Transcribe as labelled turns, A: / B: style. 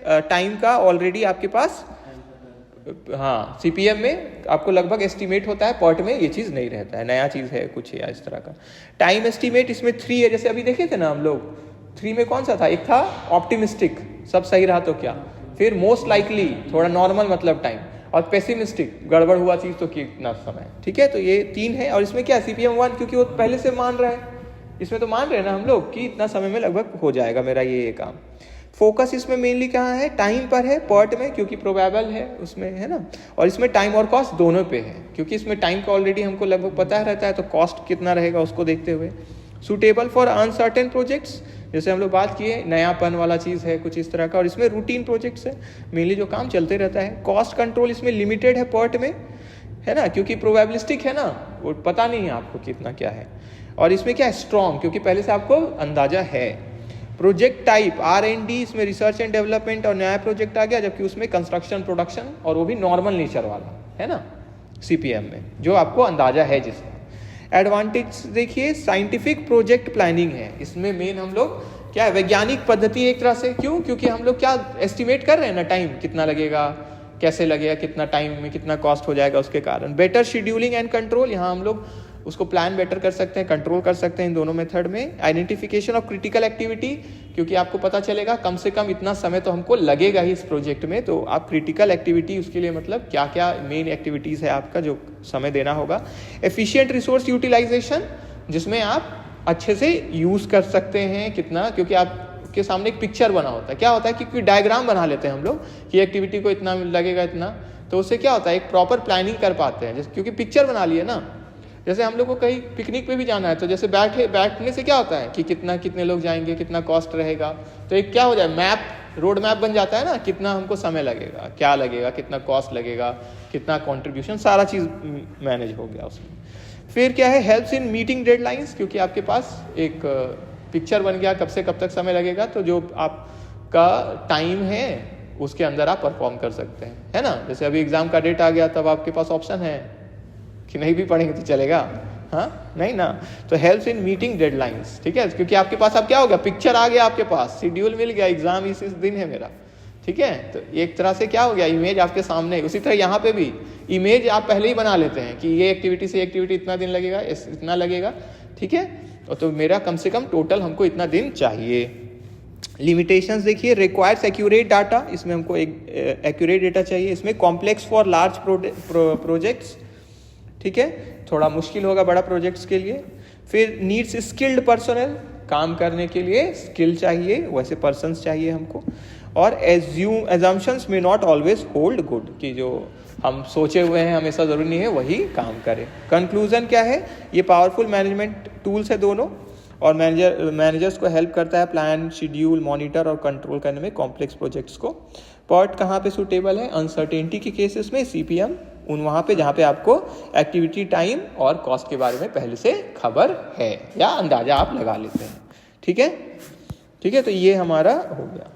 A: Time का already आपके पास, हाँ सीपीएम में आपको लगभग एस्टिमेट होता है, पर्ट में ये चीज़ नहीं रहता है, नया चीज़ है कुछ या इस तरह का। टाइम एस्टिमेट इसमें 3 है, जैसे अभी देखे थे ना हम लोग, 3 में कौन सा था, एक था ऑप्टिमिस्टिक, सब सही रहा तो क्या, फिर मोस्ट लाइकली थोड़ा नॉर्मल मतलब टाइम, और पेसिमिस्टिक गड़बड़ हुआ चीज़ तो कितना समय, ठीक है। तो ये 3 है, और इसमें क्या सीपीएम 1 क्योंकि वो पहले से मान रहा है, इसमें तो मान रहे हैं ना हम लोग कि इतना समय में लगभग हो जाएगा मेरा ये काम। फोकस इसमें मेनली कहाँ है, टाइम पर है, पर्ट में, क्योंकि प्रोबेबल है उसमें, है ना। और इसमें टाइम और कॉस्ट दोनों पे है, क्योंकि इसमें टाइम का ऑलरेडी हमको लगभग पता रहता है, तो कॉस्ट कितना रहेगा उसको देखते हुए। सूटेबल फॉर अनसर्टेन प्रोजेक्ट्स, जैसे हम लोग बात किए नयापन वाला चीज़ है कुछ इस तरह का, और इसमें रूटीन प्रोजेक्ट्स है मेनली जो काम चलते रहता है। कॉस्ट कंट्रोल इसमें लिमिटेड है पर्ट में, है ना, क्योंकि प्रोबेबिलिस्टिक है ना, वो पता नहीं है आपको कितना क्या है। और इसमें क्या है, स्ट्रॉन्ग, क्योंकि पहले से आपको अंदाजा है। प्रोजेक्ट टाइप R&D, इसमें रिसर्च एंड डेवलपमेंट और नया प्रोजेक्ट आ गया, जबकि उसमें कंस्ट्रक्शन प्रोडक्शन, और वो भी नॉर्मल नेचर वाला, है ना, सीपीएम में जो आपको अंदाजा है जिसका। एडवांटेज देखिए, साइंटिफिक प्रोजेक्ट प्लानिंग है इसमें, मेन हम लोग क्या है, वैज्ञानिक पद्धति एक तरह से, क्यों, क्योंकि हम लोग क्या एस्टिमेट कर रहे हैं ना, टाइम कितना लगेगा, कैसे लगेगा, कितना टाइम में कितना कॉस्ट हो जाएगा, उसके कारण। बेटर शेड्यूलिंग एंड कंट्रोल, यहाँ हम लोग उसको प्लान बेटर कर सकते हैं, कंट्रोल कर सकते हैं इन दोनों मेथड में। आइडेंटिफिकेशन ऑफ क्रिटिकल एक्टिविटी, क्योंकि आपको पता चलेगा कम से कम इतना समय तो हमको लगेगा ही इस प्रोजेक्ट में, तो आप क्रिटिकल एक्टिविटी उसके लिए मतलब क्या क्या मेन एक्टिविटीज़ है आपका जो समय देना होगा। एफिशिएंट रिसोर्स यूटिलाइजेशन, जिसमें आप अच्छे से यूज़ कर सकते हैं कितना, क्योंकि आपके सामने एक पिक्चर बना होता है, क्या होता है कि डायग्राम बना लेते हैं हम लोग कि एक्टिविटी को इतना लगेगा इतना, तो उससे क्या होता है एक प्रॉपर प्लानिंग कर पाते हैं, जैसे क्योंकि पिक्चर बना लिए ना। जैसे हम लोग को कहीं पिकनिक पे भी जाना है, तो जैसे बैठने से क्या होता है कि कितने लोग जाएंगे, कितना कॉस्ट रहेगा, तो एक क्या हो जाए, मैप, रोड मैप बन जाता है ना, कितना हमको समय लगेगा, क्या लगेगा, कितना कॉस्ट लगेगा, कितना कंट्रीब्यूशन, सारा चीज़ मैनेज हो गया उसमें। फिर क्या है, हेल्प्स इन मीटिंग डेडलाइंस, क्योंकि आपके पास एक पिक्चर बन गया कब से कब तक समय लगेगा, तो जो आपका टाइम है उसके अंदर आप परफॉर्म कर सकते हैं, है ना। जैसे अभी एग्जाम का डेट आ गया, तब आपके पास ऑप्शन है कि नहीं भी पढ़ेंगे तो चलेगा, हाँ नहीं ना, तो हेल्प्स इन मीटिंग डेडलाइंस, ठीक है, क्योंकि आपके पास अब क्या हो गया, पिक्चर आ गया आपके पास, शेड्यूल मिल गया, एग्जाम इस दिन है मेरा, ठीक है, तो एक तरह से क्या हो गया, इमेज आपके सामने। उसी तरह यहाँ पे भी इमेज आप पहले ही बना लेते हैं कि ये एक्टिविटी से एक्टिविटी इतना दिन लगेगा, इतना लगेगा, ठीक है, तो मेरा कम से कम टोटल हमको इतना दिन चाहिए। लिमिटेशंस देखिए, रिक्वायर्स एक्यूरेट डाटा, इसमें हमको एक एक्यूरेट डेटा चाहिए। इसमें कॉम्प्लेक्स फॉर लार्ज प्रोजेक्ट्स, ठीक है, थोड़ा मुश्किल होगा बड़ा प्रोजेक्ट्स के लिए। फिर नीड्स स्किल्ड पर्सनल, काम करने के लिए स्किल चाहिए, वैसे पर्सन्स चाहिए हमको। और एजम्पशंस में नॉट ऑलवेज होल्ड गुड, कि जो हम सोचे हुए हैं हमेशा ज़रूरी नहीं है वही काम करें। कंक्लूजन क्या है, ये पावरफुल मैनेजमेंट टूल्स है दोनों, और मैनेजर्स को हेल्प करता है प्लान, शेड्यूल, मॉनिटर और कंट्रोल करने में कॉम्प्लेक्स प्रोजेक्ट्स को। पर्ट कहाँ पे सूटेबल है, अनसर्टेनिटी के केसेस में सीपीएम, उन वहाँ पे जहाँ पे आपको एक्टिविटी टाइम और कॉस्ट के बारे में पहले से खबर है या अंदाजा आप लगा लेते हैं, ठीक है, तो ये हमारा हो गया।